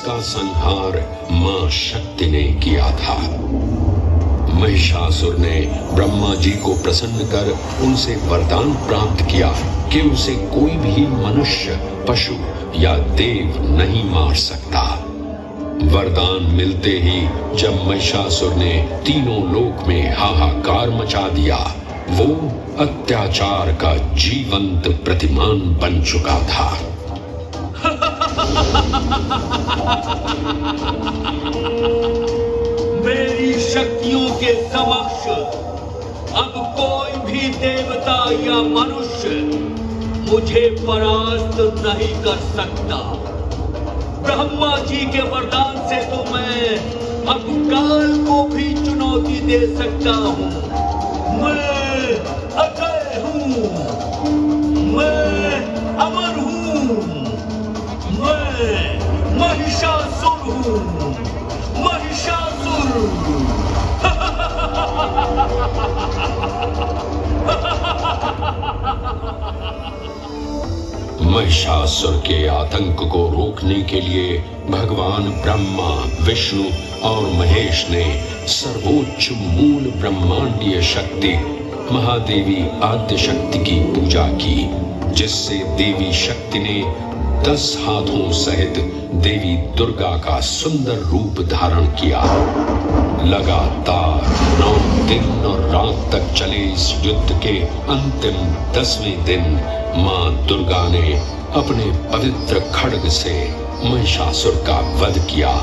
जिसका संहार मां शक्ति ने किया था। महिषासुर ने ब्रह्मा जी को प्रसन्न कर उनसे वरदान प्राप्त किया कि उसे कोई भी मनुष्य, पशु या देव नहीं मार सकता। वरदान मिलते ही जब महिषासुर ने तीनों लोक में हाहाकार मचा दिया, वो अत्याचार का जीवंत प्रतिमान बन चुका था। मेरी शक्तियों के समक्ष अब कोई भी देवता या मनुष्य मुझे परास्त नहीं कर सकता। ब्रह्मा जी के वरदान से तो मैं अब काल को भी चुनौती दे सकता हूँ। मैं अजय हूँ, मैं अमर हूँ, मैं महिषासुर हूँ, महिषासुर। महिषासुर के आतंक को रोकने के लिए भगवान ब्रह्मा, विष्णु और महेश ने सर्वोच्च मूल ब्रह्मांडीय शक्ति महादेवी आद्य शक्ति की पूजा की, जिससे देवी शक्ति ने 10 हाथों सहित देवी दुर्गा का सुंदर रूप धारण किया। लगातार 9 दिन और रात तक चले इस युद्ध के अंतिम 10वें दिन मां दुर्गा ने अपने पवित्र खड्ग से महिषासुर का वध किया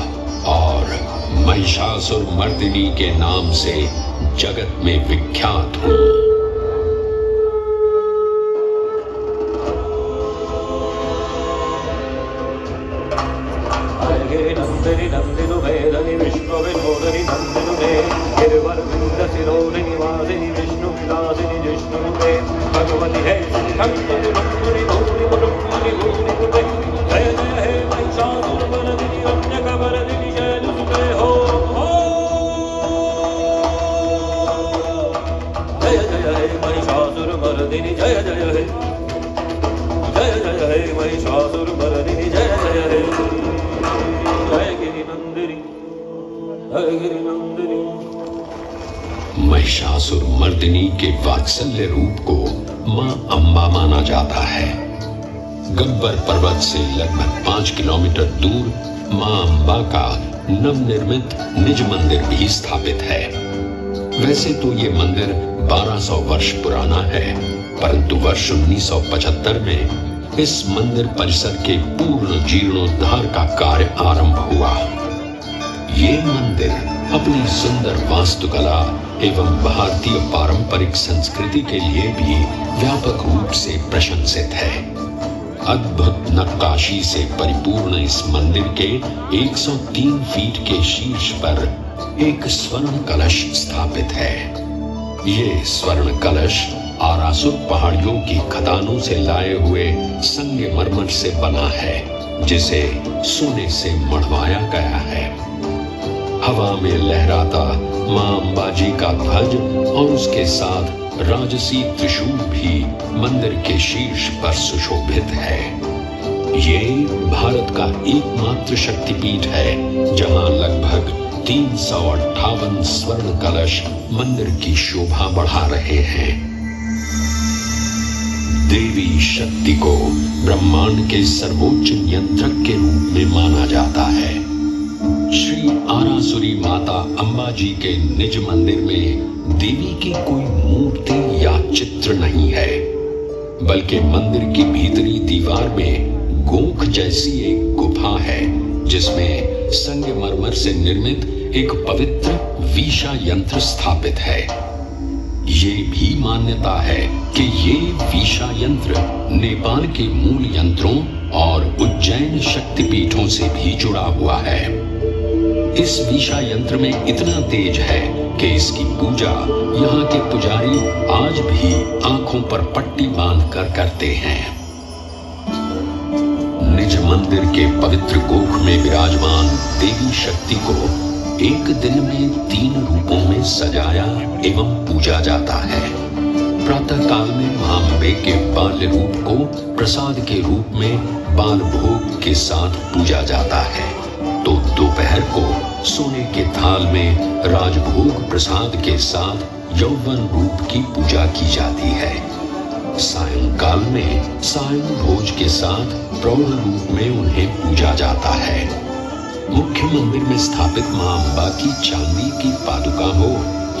और महिषासुर मर्दिनी के नाम से जगत में विख्यात हुई। नंदिनी नंदिनु वेदनी विश्व विनोदनी नंदिनु मे गिरिवर्वृंद शिरोधिनी वासिनी विष्णु विलासिनी जिष्णुनुते भगवती है शंकरी रुक्मिणी गौरी रुक्मिणी गौरी कुटे जय जय हे महिषासुर मर्दिनी रम्यकवरदिनी शैलसुते हो जय जय हे महिषासुर मर्दिनी जय जय हे महिषासुर मर्दिनी जय जय हे महिषासुर मर्दिनी के वात्सल्य रूप को मां अंबा माना जाता है। गब्बर पर्वत से लगभग 5 किलोमीटर दूर मां अंबा का नवनिर्मित निज मंदिर भी स्थापित है। वैसे तो ये मंदिर 1200 वर्ष पुराना है, परंतु वर्ष 1975 में इस मंदिर परिसर के पूर्ण जीर्णोद्धार का कार्य आरंभ हुआ। ये मंदिर अपनी सुंदर वास्तुकला एवं भारतीय पारंपरिक संस्कृति के लिए भी व्यापक रूप से प्रशंसित है। अद्भुत नक्काशी से परिपूर्ण इस मंदिर के 103 फीट के शीर्ष पर एक स्वर्ण कलश स्थापित है। ये स्वर्ण कलश आरासुर पहाड़ियों की खदानों से लाए हुए संगमरमर से बना है, जिसे सोने से मढ़वाया गया है। हवा में लहराता मां अंबाजी का ध्वज और उसके साथ राजसी त्रिशूल भी मंदिर के शीर्ष पर सुशोभित है। ये भारत का एकमात्र शक्तिपीठ है जहां लगभग 358 स्वर्ण कलश मंदिर की शोभा बढ़ा रहे हैं। देवी शक्ति को ब्रह्मांड के सर्वोच्च नियंत्रक के रूप में माना जाता है। श्री आरासुरी माता अंबाजी के निज मंदिर में देवी की कोई मूर्ति या चित्र नहीं है, बल्कि मंदिर की भीतरी दीवार में गोख जैसी एक गुफा है, जिसमें संगमरमर से निर्मित एक पवित्र वीषा यंत्र स्थापित है। ये भी मान्यता है कि ये वीषा यंत्र नेपाल के मूल यंत्रों और उज्जैन शक्तिपीठों से भी जुड़ा हुआ है। इस वीषा यंत्र में इतना तेज है कि इसकी पूजा यहाँ के पुजारी आज भी आंखों पर पट्टी बांधकर करते हैं। निज मंदिर के पवित्र गोख में विराजमान देवी शक्ति को एक दिन में 3 रूपों में सजाया एवं पूजा जाता है। प्रातः काल में मां अम्बे के बाल्य रूप को प्रसाद के रूप में बाल भोग के साथ पूजा जाता है। सोने के थाल में राजभोग प्रसाद के साथ यौवन रूप की पूजा की जाती है। सायंकाल में सायं भोज के साथ प्रौढ़ रूप में उन्हें पूजा जाता है। मुख्य मंदिर में स्थापित मां अम्बा की चांदी की पादुका हो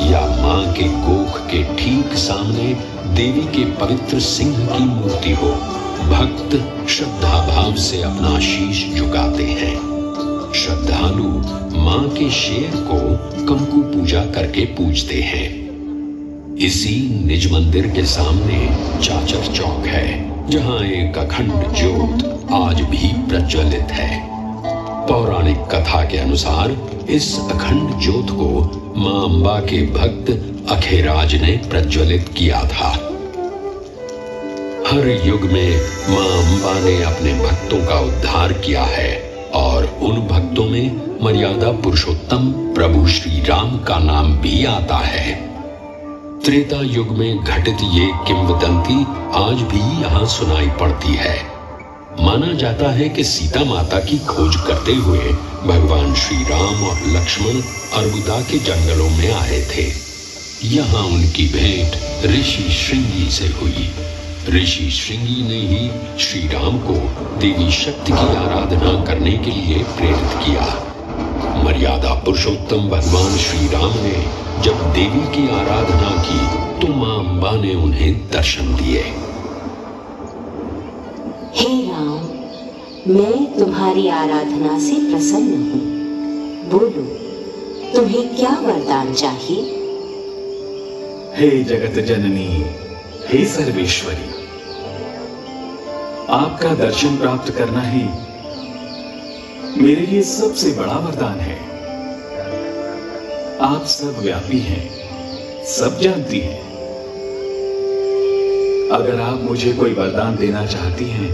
या मां के गोख के ठीक सामने देवी के पवित्र सिंह की मूर्ति हो, भक्त श्रद्धा भाव से अपना शीश झुकाते हैं। श्रद्धालु मां के शेर को कंकु पूजा करके पूजते हैं। इसी निज मंदिर के सामने चाचर चौक है, जहां एक अखंड ज्योत आज भी प्रज्वलित है। पौराणिक कथा के अनुसार इस अखंड ज्योत को मां अम्बा के भक्त अखेराज ने प्रज्वलित किया था। हर युग में मां अम्बा ने अपने भक्तों का उद्धार किया है और उन भक्तों में मर्यादा पुरुषोत्तम प्रभु श्री राम का नाम भी आता है। त्रेता युग में घटित ये किंवदंती आज भी यहाँ सुनाई पड़ती है। माना जाता है कि सीता माता की खोज करते हुए भगवान श्री राम और लक्ष्मण अर्बुदा के जंगलों में आए थे। यहाँ उनकी भेंट ऋषि श्रृंगी से हुई। ऋषि श्रृंगी ने ही श्री राम को देवी शक्ति की आराधना करने के लिए प्रेरित किया। मर्यादा पुरुषोत्तम भगवान श्री राम ने जब देवी की आराधना की तो मां अम्बा ने उन्हें दर्शन दिए। हे राम, मैं तुम्हारी आराधना से प्रसन्न हूँ। बोलो, तुम्हें क्या वरदान चाहिए? हे जगत जननी, हे सर्वेश्वरी, आपका दर्शन प्राप्त करना ही मेरे लिए सबसे बड़ा वरदान है। आप सब व्यापी हैं, सब जानती हैं। अगर आप मुझे कोई वरदान देना चाहती हैं,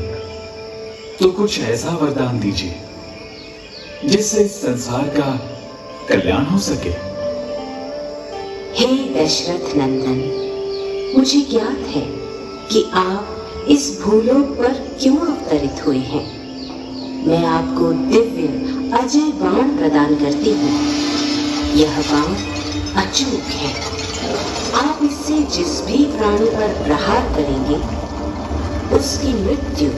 तो कुछ ऐसा वरदान दीजिए जिससे इस संसार का कल्याण हो सके। हे दशरथ नंदन, मुझे ज्ञात है कि आप इस भूलोक पर क्यों अवतरित हुए हैं। मैं आपको दिव्य अजय बाण प्रदान करती हूँ। यह बाण अचूक है। आप इससे जिस भी प्राणी पर प्रहार करेंगे, उसकी मृत्यु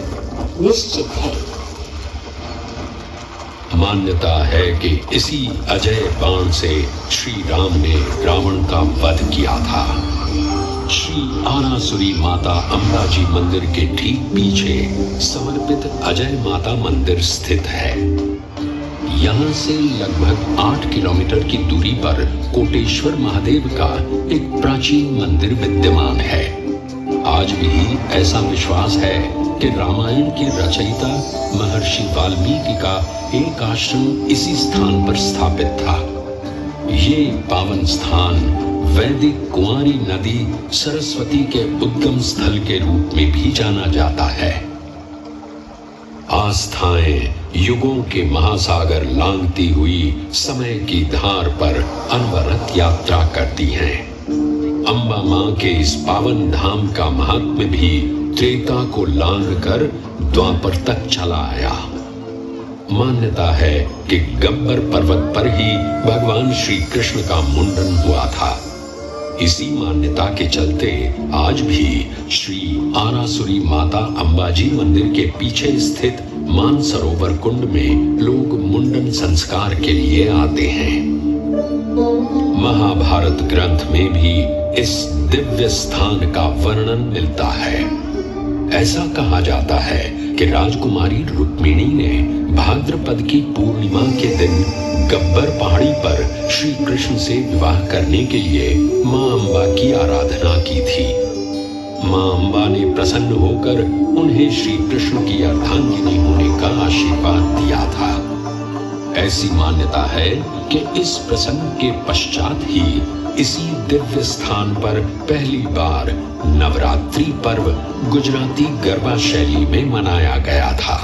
निश्चित है। मान्यता है कि इसी अजय बाण से श्री राम ने रावण का वध किया था। श्री आरासुरी माता अम्बा जी मंदिर के ठीक पीछे समर्पित अजय माता मंदिर स्थित है। यहाँ से लगभग 8 किलोमीटर की दूरी पर कोटेश्वर महादेव का एक प्राचीन मंदिर विद्यमान है। आज भी ऐसा विश्वास है कि रामायण के रचयिता महर्षि वाल्मीकि का एक आश्रम इसी स्थान पर स्थापित था। ये पावन स्थान वैदिक कुंवारी नदी सरस्वती के उद्गम स्थल के रूप में भी जाना जाता है। आस्थाएं युगों के महासागर लांघती हुई समय की धार पर अनवरत यात्रा करती हैं। अम्बा मां के इस पावन धाम का महात्म्य भी त्रेता को लांघकर द्वापर तक चला आया। मान्यता है कि गब्बर पर्वत पर ही भगवान श्री कृष्ण का मुंडन हुआ था। इसी मान्यता के चलते आज भी श्री आरासुरी माता अम्बाजी मंदिर के पीछे स्थित मानसरोवर कुंड में लोग मुंडन संस्कार के लिए आते हैं। महाभारत ग्रंथ में भी इस दिव्य स्थान का वर्णन मिलता है। ऐसा कहा जाता है कि राजकुमारी रुक्मिणी ने भाद्रपद की पूर्णिमा के दिन गब्बर पहाड़ी पर श्री कृष्ण से विवाह करने के लिए मां अम्बा की आराधना की थी। मां अम्बा ने प्रसन्न होकर उन्हें श्री कृष्ण की अर्धांगिनी होने का आशीर्वाद दिया था। ऐसी मान्यता है कि इस प्रसंग के पश्चात ही इसी दिव्य स्थान पर पहली बार नवरात्रि पर्व गुजराती गरबा शैली में मनाया गया था।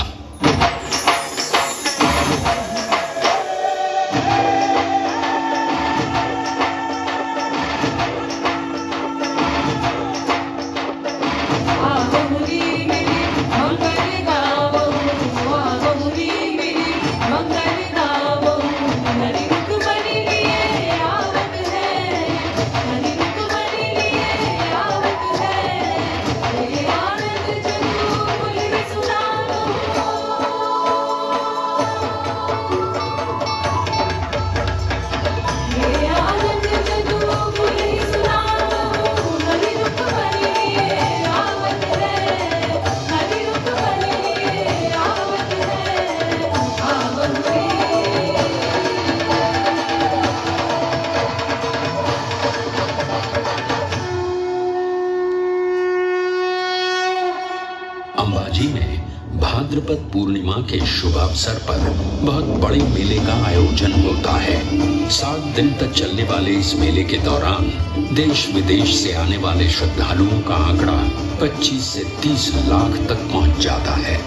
शरद पूर्णिमा के शुभ अवसर पर बहुत बड़े मेले का आयोजन होता है। 7 दिन तक चलने वाले इस मेले के दौरान देश विदेश से आने वाले श्रद्धालुओं का आंकड़ा 25 से 30 लाख तक पहुंच जाता है।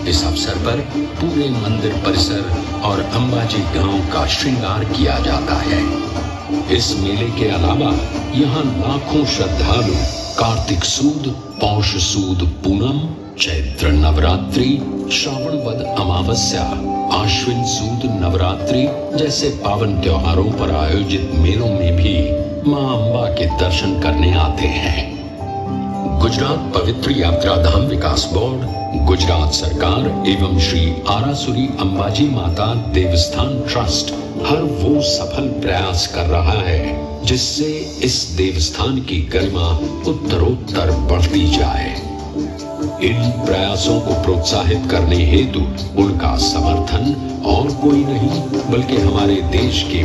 इस अवसर पर पूरे मंदिर परिसर और अंबाजी गांव का श्रृंगार किया जाता है। इस मेले के अलावा यहाँ लाखों श्रद्धालु कार्तिक सूद, पौष सूद पूनम, चैत्र नवरात्रि, श्रावण वद अमावस्या, आश्विन सूद नवरात्रि जैसे पावन त्योहारों पर आयोजित मेलों में भी मां अंबा के दर्शन करने आते हैं। गुजरात पवित्र यात्रा धाम विकास बोर्ड, गुजरात सरकार एवं श्री आरासुरी अंबाजी माता देवस्थान ट्रस्ट हर वो सफल प्रयास कर रहा है जिससे इस देवस्थान की गरिमा उत्तरोत्तर बढ़ती जाए। इन प्रयासों को प्रोत्साहित करने हेतु उनका समर्थन और कोई नहीं बल्कि हमारे देश के